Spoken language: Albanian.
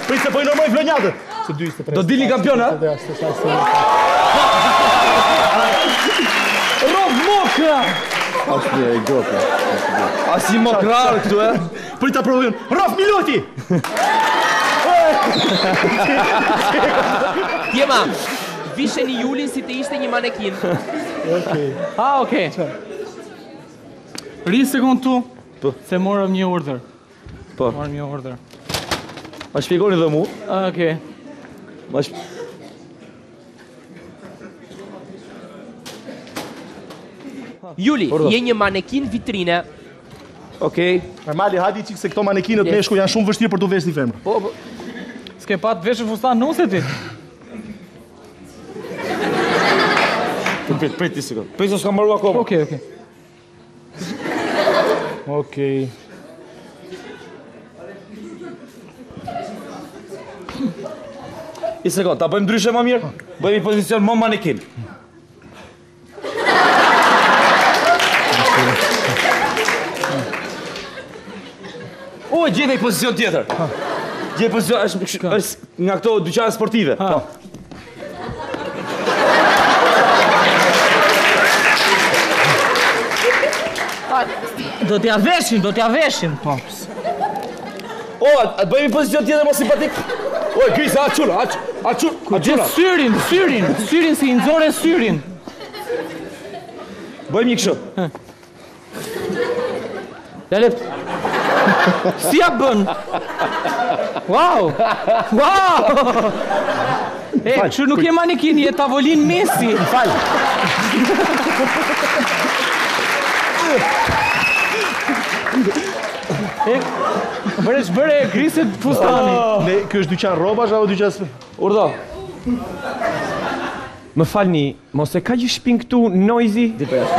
Prit se po i normoj flonjatët. Do dilni kampion, ha? Rob Mokra! Ashtë e gopja. A si Mokrar këtu, e? Prit ta provojnë. Rof Miluti! Tjema, visheni Julin si të ishte një manekin. Okej. Ri sekund tu, se morëm një urdhër. Po. Morëm një urdhër. Ma shpjegoni dhe mu. Okej. Juli, je një manekin vitrine. Okej. Normali, hadi qik se këto manekinët meshku janë shumë vështirë për të vesh një femër. Po. S'ke pat veshë fustan nuse ti? Prit një sekund. Prit se s'ka maru akoma. Okej. Okej. I sekund, ta bëjmë ndryshe ma mirë? Bëjmë i pozicion më manekin. O, gjete i pozicion tjetër. Gjete i pozicion, është nga këto dyqane sportive. Do t'ja veshin. Po. O, atë bëjmë i pozicion tjetër më simpatik. O, Krisa, aqura. Syrin si i nxore syrin. Bëjmë një kështu. Lale. Si ja bën? Wow! Kështu nuk je manekin, je tavolin Messi. Fal. Bëre griset fustani. Kjo është dyqan rrobash apo dyqan... Urdo. Më falni, mos e ka që shpin këtu Noizi? Di për jashtë.